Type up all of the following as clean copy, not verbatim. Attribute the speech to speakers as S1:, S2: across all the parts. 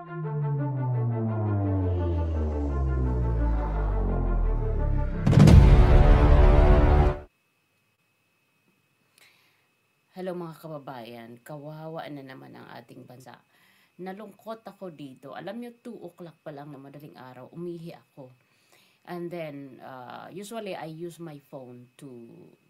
S1: Hello mga kababayan, kawawa na naman ang ating bansa. Nalungkot ako dito. Alam nyo, 2 o'clock pa lang na madaling araw, umihi ako. And then, usually I use my phone to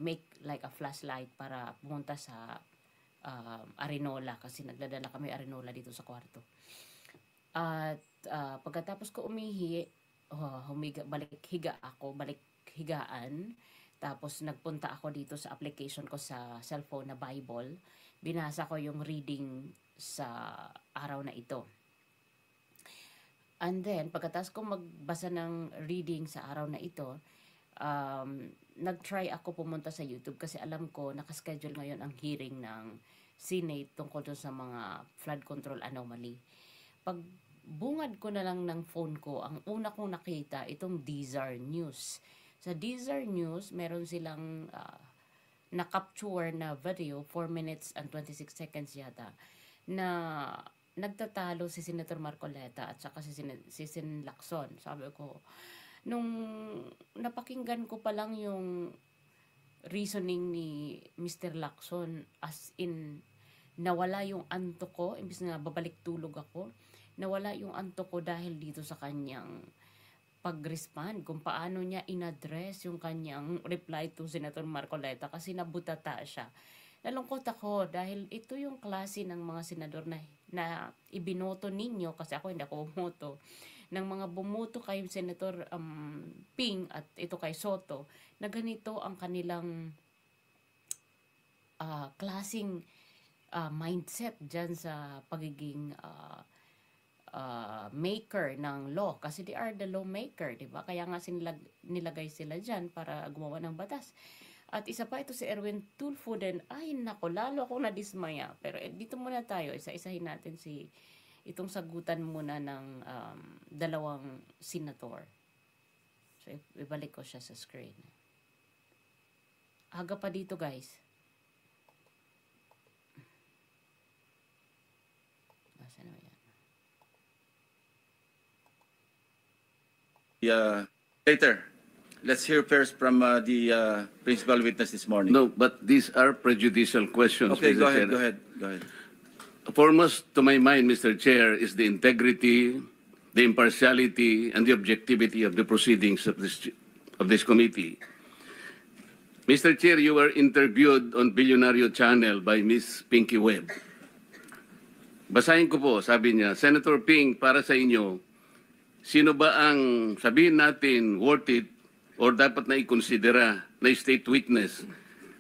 S1: make like a flashlight para pumunta sa Arinola kasi nagdadala kami Arinola dito sa kwarto. At pagkatapos ko umihi, balik higaan. Tapos nagpunta ako dito sa application ko sa cellphone na Bible. Binasa ko yung reading sa araw na ito. And then, pagkatapos ko magbasa ng reading sa araw na ito, nag-try ako pumunta sa YouTube kasi alam ko nakaschedule ngayon ang hearing ng Senate tungkol sa mga flood control anomaly. Pag bungad ko na lang ng phone ko, ang una kong nakita itong Dizar News. Sa Dizar News, meron silang na-capture na video, 4 minutes and 26 seconds yata, na nagtatalo si Senator Marcoleta at saka si Sen Lacson. Sabi ko, nung napakinggan ko pa lang yung reasoning ni Mr. Lacson, as in, nawala yung anto ko, imbis na babalik tulog ako, nawala yung anto ko dahil dito sa kanyang pag-respond, kung paano niya in-address yung kanyang reply to Senator Marcoleta kasi nabutata siya. Nalungkot ako dahil ito yung klase ng mga senador na ibinoto ninyo, kasi ako hindi ako bumoto, ng mga bumuto kay Senator Ping at ito kay Soto, na ganito ang kanilang klaseng mindset dyan sa pagiging maker ng law, kasi they are the lawmaker, di ba? Kaya nga nilagay sila dyan para gumawa ng batas. At isa pa ito si Erwin Tulfo din. Ay nako, lalo akong nadismaya. Pero dito muna tayo, isa-isahin natin itong sagutan muna ng dalawang senator. So ibalik ko siya sa screen. Aga pa dito, guys. Nasaan na yan?
S2: Later, let's hear first from the principal witness this morning.
S3: No, but these are prejudicial questions.
S2: Okay,
S3: Mr.
S2: go ahead,
S3: Chair.
S2: go ahead.
S3: Foremost to my mind, Mr. Chair, is the integrity, the impartiality, and the objectivity of the proceedings of this committee. Mr. Chair, you were interviewed on Billionario Channel by Miss Pinky Webb. Basahin ko po, sabi niya, Senator Ping, para sa inyo, sino ba ang sabihin natin worth it or dapat na ikonsidera na state witness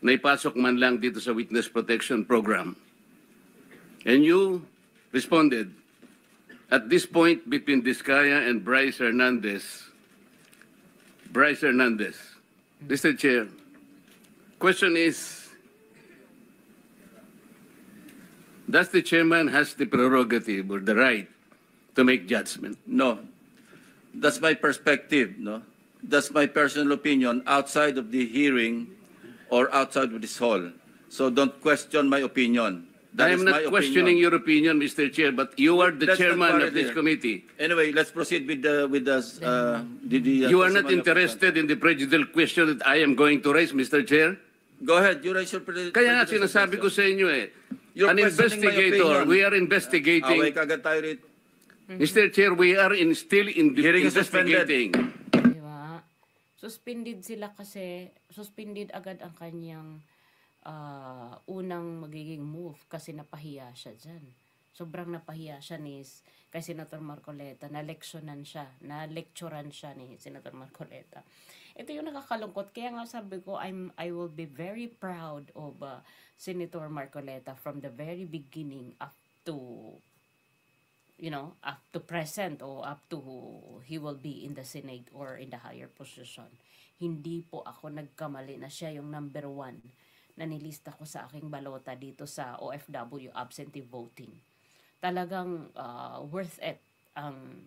S3: na ipasok man lang dito sa Witness Protection Program? And you responded, at this point between Diskaya and Bryce Hernandez, Mr. Chair, question is, does the chairman has the prerogative or the right to make judgment?
S2: No, that's my perspective, no? That's my personal opinion outside of the hearing or outside of this hall. So don't question my opinion.
S3: I am not questioning your opinion, Mr. Chair, but you are the chairman of this committee.
S2: Anyway, let's proceed with the
S3: You are not interested in the prejudicial question that I am going to raise, Mr. Chair?
S2: Go ahead, you raise your
S3: Kaya nga sinasabi ko sa inyo
S2: You're
S3: an
S2: questioning my
S3: investigator,
S2: opinion.
S3: we are investigating.
S2: Away kagad tayo rito.
S3: Mr. Chair, we are still
S2: Hearing is suspended.
S3: investigating.
S1: Diba? Suspended sila kasi, suspended agad ang kanyang unang magiging move kasi napahiya siya dyan. Sobrang napahiya siya kay Senator Marcoleta. Nalekturan siya ni Senator Marcoleta. Ito yung nakakalungkot. Kaya nga sabi ko, I will be very proud of Senator Marcoleta from the very beginning up to present or up to he will be in the Senate or in the higher position. Hindi po ako nagkamali na siya yung number 1 na nilista ko sa aking balota dito sa OFW absentee voting. Talagang worth it ang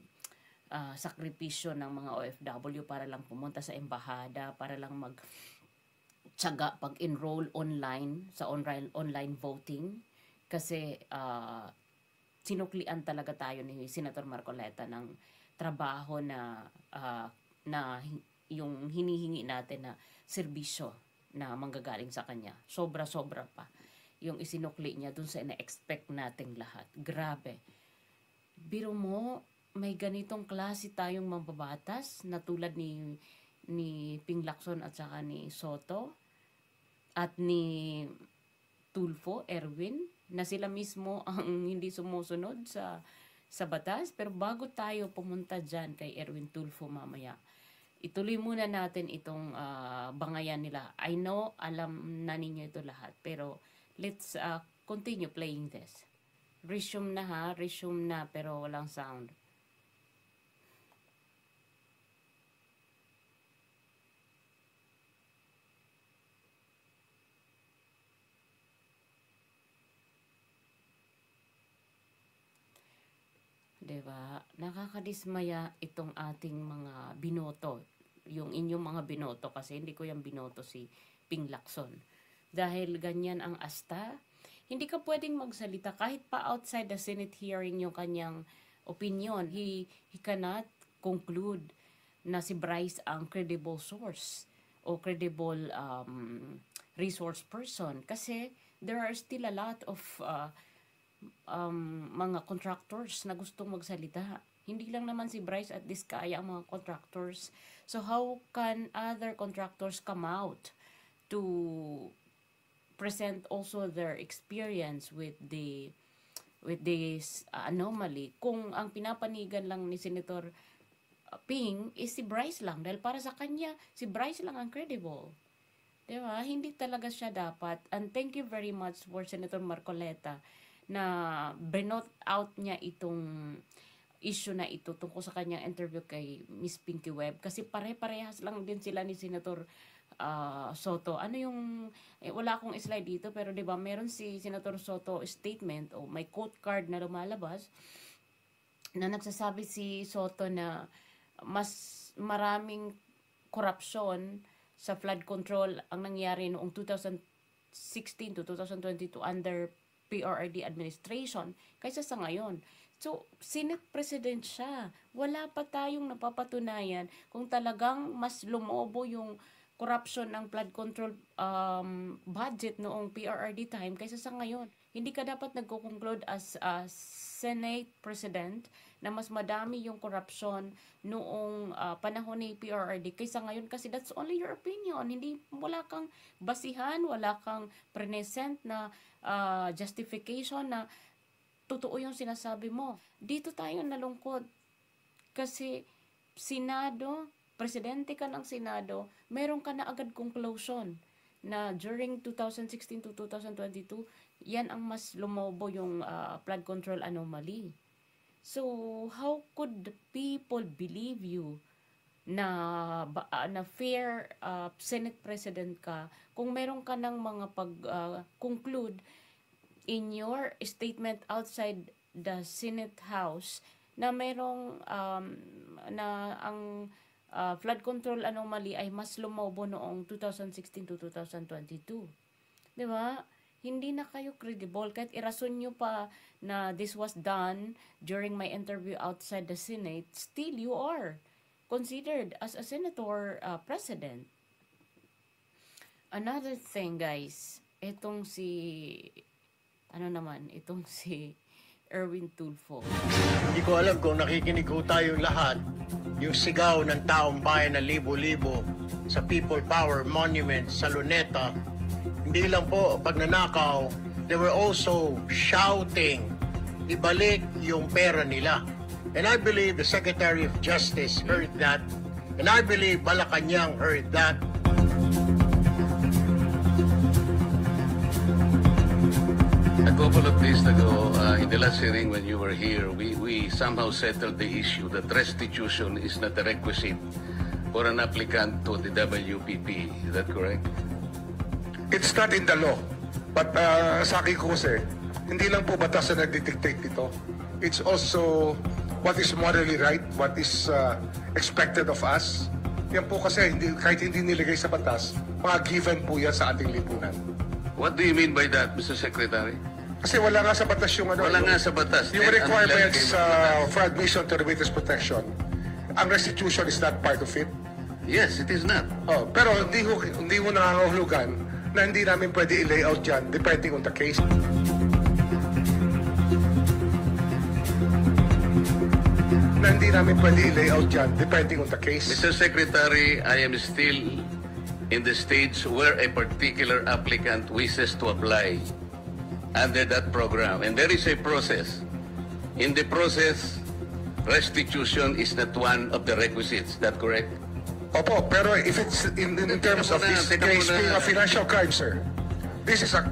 S1: sakripisyo ng mga OFW para lang pumunta sa embahada, para lang magtsaga pag-enroll online sa online voting kasi sinuklian talaga tayo ni Senator Marcoleta ng trabaho na yung hinihingi natin na serbisyo na manggagaling sa kanya. Sobra-sobra pa yung isinukli niya dun sa ina-expect nating lahat. Grabe. Biro mo, may ganitong klase tayong mambabatas na tulad ni Ping Lacson at saka ni Soto at ni Tulfo, Erwin, na sila mismo ang hindi sumusunod sa batas. Pero bago tayo pumunta dyan kay Erwin Tulfo mamaya, ituloy muna natin itong bangayan nila. I know, alam na ninyo ito lahat, pero let's continue playing this. Resume na ha, resume na, pero walang sound. Diba? Nakakadismaya itong ating mga binoto. Yung inyong mga binoto, kasi hindi ko yung binoto si Ping Lacson. Dahil ganyan ang asta, hindi ka pwedeng magsalita kahit pa outside the Senate hearing yung kanyang opinion. He cannot conclude na si Bryce ang credible source o credible resource person, kasi there are still a lot of mga contractors na gustong magsalita. Hindi lang naman si Bryce at Diskaya ang mga contractors. So how can other contractors come out to present also their experience with this anomaly kung ang pinapanigan lang ni Senator Ping is si Bryce lang, dahil para sa kanya si Bryce lang ang credible. Diba? Hindi talaga siya dapat. And thank you very much for Senator Marcoleta na benot out niya itong issue na ito tungkol sa kanyang interview kay Miss Pinky Webb, kasi pare-parehas lang din sila ni Senator Soto. Ano yung wala akong slide dito, pero 'di ba meron si Senator Soto statement o may quote card na lumalabas na nagsasabi si Soto na mas maraming korupsyon sa flood control ang nangyari noong 2016 to 2022 under PRRD administration kaysa sa ngayon. So, Senate President siya. Wala pa tayong napapatunayan kung talagang mas lumobo yung corruption ng flood control budget noong PRRD time kaysa sa ngayon. Hindi ka dapat nagko-conclude as a Senate President na mas madami yung corruption noong panahon ni PRRD kaysa ngayon, kasi that's only your opinion. Wala kang basihan, wala kang present na justification na totoo yung sinasabi mo. Dito tayo nalungkot kasi Senado, presidente ka ng Senado, meron ka na agad conclusion na during 2016 to 2022, yan ang mas lumobo yung flood control anomaly. So, how could the people believe you na fair Senate President ka kung meron ka ng mga pag-conclude in your statement outside the Senate House na merong na ang flood control anomaly ay mas lumobo noong 2016 to 2022. Di ba? Hindi na kayo credible. Kahit irason nyo pa na this was done during my interview outside the Senate, still you are considered as a senator president. Another thing, guys, itong si Erwin Tulfo.
S4: Hindi ko alam kung nakikinig ko tayong lahat, yung sigaw ng taong bayan na libo-libo sa People Power Monument sa Luneta. Hindi lang po pagnanakaw, they were also shouting, ibalik yung pera nila. And I believe the Secretary of Justice heard that. And I believe Malacanang heard that.
S3: A couple of days ago, in the last hearing when you were here, we somehow settled the issue that restitution is not a requisite for an applicant to the WPP. Is that correct?
S5: It's not in the law. But sa akin ko kasi, hindi lang po batas na nagdidictate dito. It's also what is morally right, what is expected of us. Yan po kasi, kahit hindi nilagay sa batas, mga given po yan sa ating lipunan.
S3: What do you mean by that, Mr. Secretary?
S5: Kasi wala nga sa batas yung ano.
S3: Wala nga sa batas.
S5: Yung
S3: Then,
S5: requirements
S3: ang ilalagay mo-
S5: for admission to remittance protection. Ang restitution is not part of it.
S3: Yes, it is not.
S5: Oh, pero hindi mo nangangahulugan na hindi namin pwede i-layout yan depending on the case. Na hindi namin pwede i-layout yan depending on the case.
S3: Mr. Secretary, I am still in the stage where a particular applicant wishes to apply under that program. And there is a process. In the process, restitution is not one of the requisites. Is that correct?
S5: Opo, pero if it's in terms of this
S3: Teka
S5: case
S3: muna.
S5: being a financial crime, sir, this is a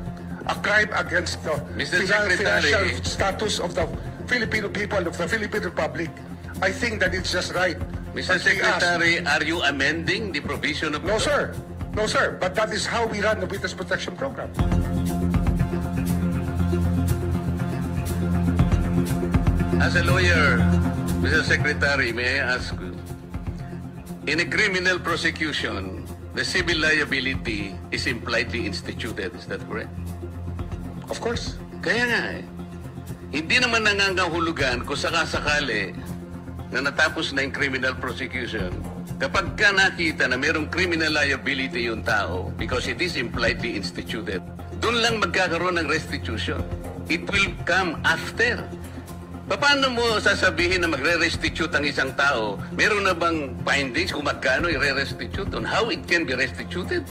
S5: crime against the
S3: Mr. Secretary.
S5: financial status of the Filipino people, of the Philippine Republic. I think that it's just right.
S3: Mr.
S5: that we ask-
S3: Secretary, are you amending the provision of...
S5: No, sir. No, sir. But that is how we run the Witness Protection Program.
S3: As a lawyer, Mr. Secretary, may I ask you, in a criminal prosecution, the civil liability is impliedly instituted. Is that correct?
S5: Of course.
S3: Kaya nga eh. Hindi naman nangangahulugan kung sakasakali na natapos na yung criminal prosecution. Kapag ka nakita na mayroong criminal liability yung tao because it is impliedly instituted, doon lang magkakaroon ng restitution. It will come after. Paano mo sasabihin na magre-restitute ang isang tao? Meron na bang findings kung magkano i-restitute on how it can be restituted?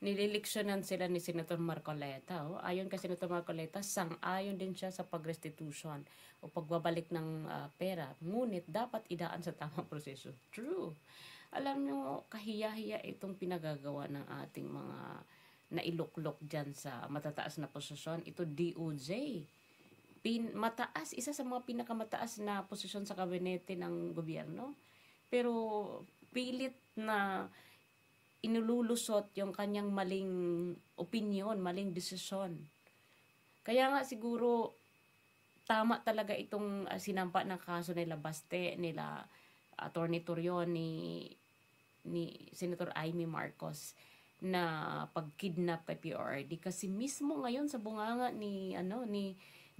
S1: Nililiksyonan sila ni Senator Marcoleta. Oh. Ayon kay Senator Marcoleta, sang-ayon din siya sa pag-restitution o pagbabalik ng pera. Ngunit dapat idaan sa tamang proseso. True. Alam nyo, kahiya-hiya itong pinagagawa ng ating mga nailuklok dyan sa matataas na posisyon. Ito DOJ. Mataas, isa sa mga pinakamataas na posisyon sa kabinete ng gobyerno. Pero pilit na inululusot yung kanyang maling opinion, maling desisyon. Kaya nga siguro tama talaga itong sinampa ng kaso nila Baste, nila Attorney Torion, ni Senator Amy Marcos na pagkidnap kay PRRD kasi mismo ngayon sa bunganga ni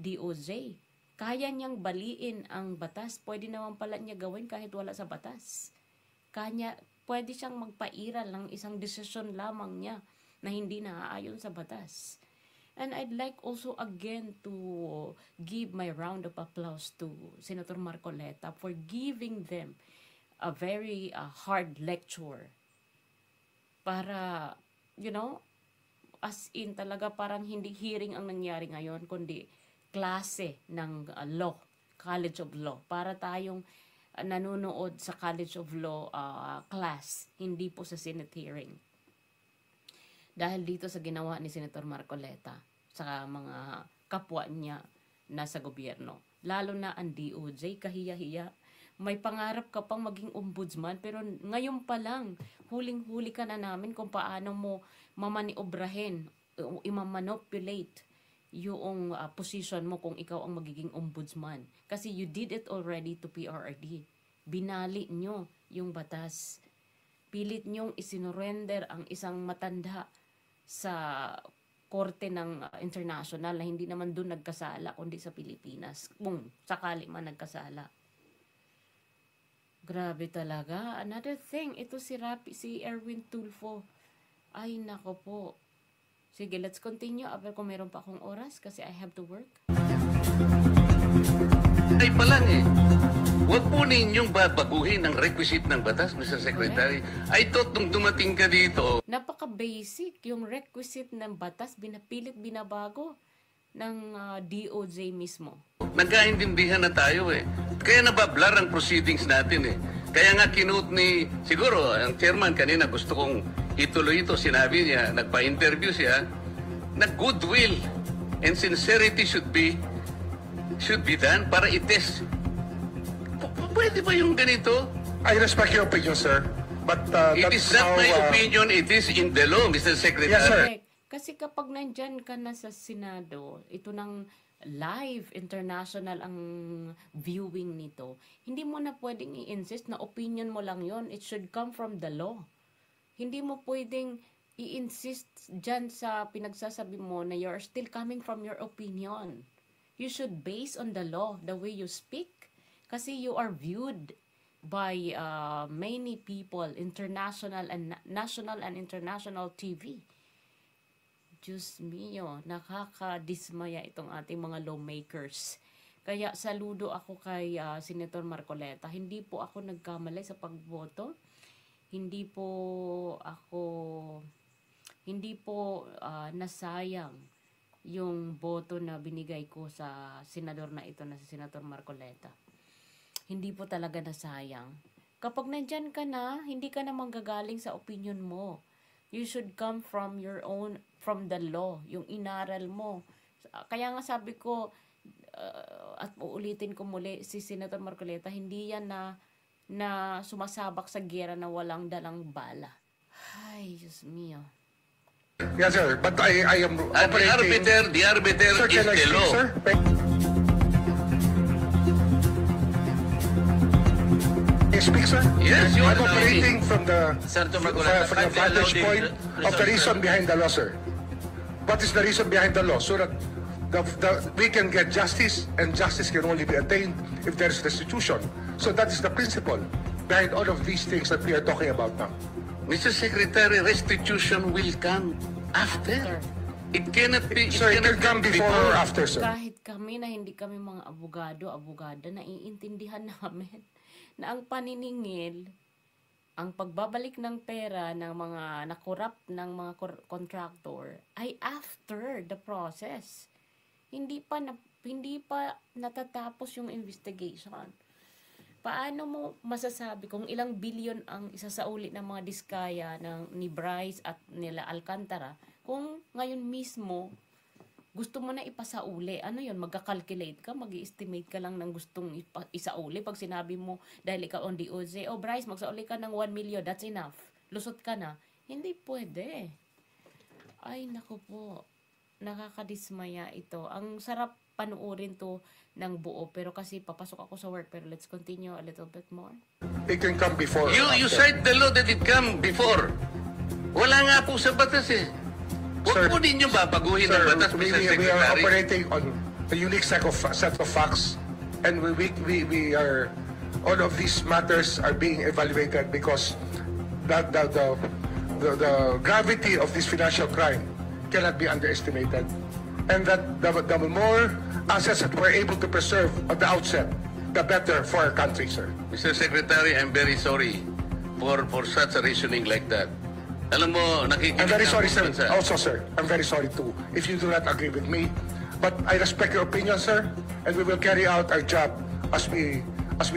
S1: DOJ kaya niyang baliin ang batas. Pwede naman pala niya gawin kahit wala sa batas. Pwede siyang magpairal ng isang desisyon lamang niya na hindi naaayon sa batas. And I'd like also again to give my round of applause to Senator Marcoleta for giving them a very hard lecture. Para, as in talaga parang hindi hearing ang nangyari ngayon, kundi klase ng law, College of Law. Para tayong nanonood sa College of Law class, hindi po sa Senate hearing. Dahil dito sa ginawa ni Senator Marcoleta sa mga kapwa niya nasa gobyerno. Lalo na ang DOJ, kahiya-hiya. May pangarap ka pang maging ombudsman, pero ngayon pa lang, huling-huli ka na namin kung paano mo mamaniobrahin, i-manipulate yung position mo kung ikaw ang magiging ombudsman. Kasi you did it already to PRRD. Binali nyo yung batas. Pilit nyong isinurrender ang isang matanda sa korte ng international na hindi naman doon nagkasala, kundi sa Pilipinas. Kung sakali man nagkasala. Grabe talaga. Another thing, ito si Erwin Tulfo. Ay, nako po. Sige, let's continue. Aber kung meron pa akong oras kasi I have to work.
S3: Ay pa lang eh. Huwag po ninyong babaguhin ang requisite ng batas, Mr. Secretary. I thought nung dumating ka dito,
S1: Napaka-basic yung requisite ng batas, binabago ng DOJ mismo.
S3: nagkaintindihan na tayo eh. Kaya nabablar ang proceedings natin eh. Kaya nga kinote ni, siguro, ang chairman kanina gusto kong ituloy ito. Sinabi niya, nagpa-interview siya, na goodwill and sincerity should be done para i-test. Pwede ba yung ganito?
S5: I respect your opinion, sir. But
S3: It
S5: that's
S3: is not
S5: how...
S3: my opinion, it is in the law, Mr. Secretary.
S5: Yes, sir.
S1: Correct. Kasi kapag nandyan ka na sa Senado, ito ng live international ang viewing nito, hindi mo na pwedeng i-insist na opinion mo lang yon. It should come from the law. Hindi mo pwedeng i-insist dyan sa pinagsasabi mo na you're still coming from your opinion. You should base on the law, the way you speak. Kasi you are viewed by many people, international and national and international TV. Diyos mio, nakakadismaya itong ating mga lawmakers. Kaya saludo ako kay Senator Marcoleta. Hindi po ako nagkamali sa pagboto. Hindi po nasayang yung boto na binigay ko sa senador na ito na si Senator Marcoleta. Hindi po talaga nasayang. Kapag nandyan ka na, hindi ka na manggagaling sa opinion mo. You should come from your own, from the law, yung inaral mo. Kaya nga sabi ko, at uulitin ko muli, si Senator Marcoleta, hindi yan na sumasabak sa gera na walang dalang bala. Ay, Diyos mio.
S5: Yes, sir. But I am
S3: And
S5: operating...
S3: the arbiter
S5: Sir,
S3: is
S5: can I
S3: the
S5: speak,
S3: law.
S5: sir? Can I speak, sir?
S3: Yes, you
S5: I'm
S3: are
S5: operating from the
S2: Senator Marcoleta,
S5: from the
S2: kindly allow
S5: vantage
S2: the
S5: point of the
S2: resource,
S5: reason
S2: sir.
S5: behind the law, sir. What is the reason behind the law? So that we can get justice, and justice can only be attained if there is restitution. So that is the principle behind all of these things that we are talking about now.
S3: Mr. Secretary, restitution will come after. It cannot be.
S5: Sir, it can come before or after, sir.
S1: Kahit kami na hindi kami mga abogada, naiintindihan namin na ang paniningil, ang pagbabalik ng pera ng mga nakorap ng mga contractor ay after the process. Hindi pa natatapos yung investigation. Paano mo masasabi kung ilang bilyon ang isasauli ng mga diskaya ni Bryce at nila Alcantara kung ngayon mismo gusto mo na ipasauli? Ano yun? Magka-calculate ka? Mag-i-estimate ka lang ng gustong isauli? Pag sinabi mo, dahil ikaw on DOJ, oh Bryce, magsauli ka ng 1 million, that's enough. Lusot ka na. Hindi pwede. Ay, naku po. Nakakadismaya ito. Ang sarap panuorin to ng buo. Pero kasi papasok ako sa work. Pero let's continue a little bit more.
S5: It can come before or
S3: You
S5: after.
S3: cite the law that it come before. Wala nga po sa batas eh.
S5: Sir,
S3: Huwag po ninyo babaguhin ang
S5: Sir,
S3: batas,
S5: we
S3: Mr.
S5: are
S3: Secretary.
S5: operating on a unique set of facts, and we are, all of these matters are being evaluated because the gravity of this financial crime cannot be underestimated, and that the more assets that we're able to preserve at the outset, the better for our country, sir.
S3: Mr. Secretary, I'm very sorry for such a reasoning like that. Alam mo, nakikinig
S5: I'm very
S3: ang
S5: sorry, sir.
S3: bansa.
S5: Also, sir, I'm very sorry too if you do not agree with me. But I respect your opinion, sir, and we will carry out our job as we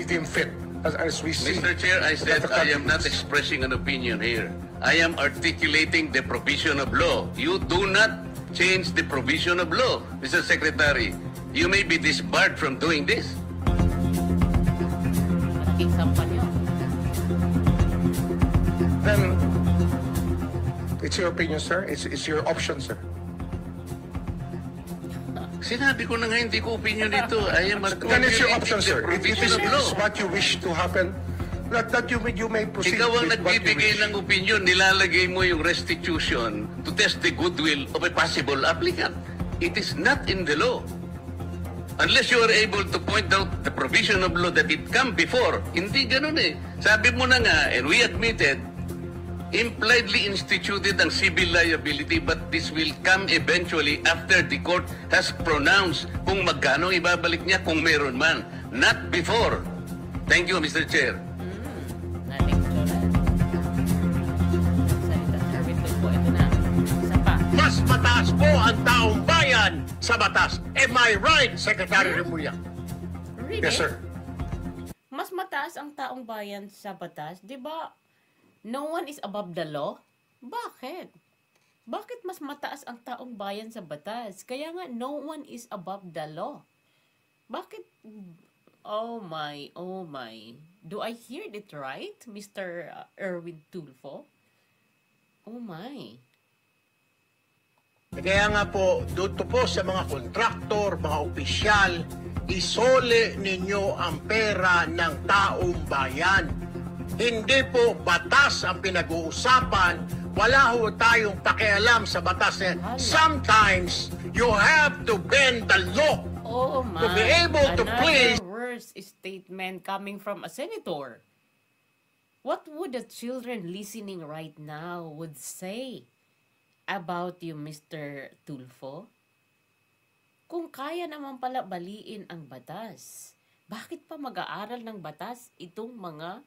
S5: deem fit, as we see.
S3: Mr. Chair, I said
S5: that the
S3: I
S5: country
S3: am not
S5: needs.
S3: expressing an opinion here. I am articulating the provision of law. You do not change the provision of law, Mr. Secretary. You may be disbarred from doing this.
S1: Malaking sampan yun.
S5: Then it's your opinion, sir. It's your option, sir.
S3: Sinabi ko na nga hindi ko opinion dito. I am
S5: Then it's your
S3: articulating
S5: option,
S3: the
S5: sir. If it
S3: provision of law.
S5: is what you wish to happen, that you may proceed
S3: Ikaw ang
S5: with what you
S3: nagbibigay
S5: wish.
S3: ng opinion, nilalagay mo yung restitution to test the goodwill of a possible applicant. It is not in the law. Unless you are able to point out the provision of law that it come before. Hindi ganun eh. Sabi mo na nga, and we admitted, impliedly instituted ang civil liability, but this will come eventually after the court has pronounced kung magkano ibabalik niya kung meron man. Not before. Thank you, Mr. Chair.
S1: Nating tsoran. Salita Sir Winton po. Ito na. Isa pa.
S4: Mas mataas po ang taong bayan sa batas. Am I right, Secretary Remulla?
S1: Really?
S5: Yes, sir.
S1: Mas mataas ang taong bayan sa batas. Di ba? No one is above the law? Bakit? Bakit mas mataas ang taong bayan sa batas? Kaya nga, no one is above the law. Bakit? Oh my, oh my. Do I hear it right, Mr. Erwin Tulfo? Oh my.
S4: Kaya nga po, dito po sa mga kontraktor, mga opisyal, isole ninyo ang pera ng taong bayan. Hindi po batas ang pinag-uusapan, wala ho tayong pakialam sa batas. Sometimes, you have to bend the law.
S1: Oh my.
S4: To be able to
S1: Another
S4: please.
S1: worst statement coming from a senator. What would the children listening right now would say about you, Mr. Tulfo? Kung kaya naman pala baliin ang batas, bakit pa mag-aaral ng batas itong mga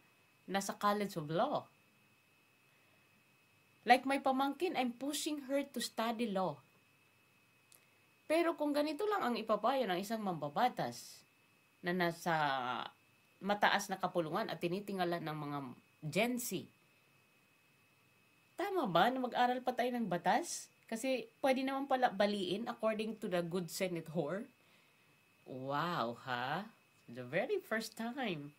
S1: nasa College of Law? Like my pamangkin, I'm pushing her to study law. Pero kung ganito lang ang ipapayo ng isang mambabatas na nasa mataas na kapulungan at tinitingalan ng mga Gen Z, tama ba na mag-aral pa tayo ng batas? Kasi pwede naman pala baliin according to the good senator. Wow, ha? The very first time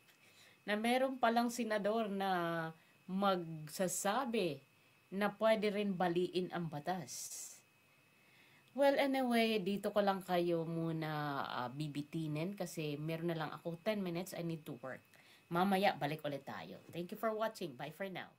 S1: na meron palang senador na magsasabi na pwede rin baliin ang batas. Well, anyway, dito ko lang kayo muna bibitinin kasi meron na lang ako 10 minutes. I need to work. Mamaya, balik ulit tayo. Thank you for watching. Bye for now.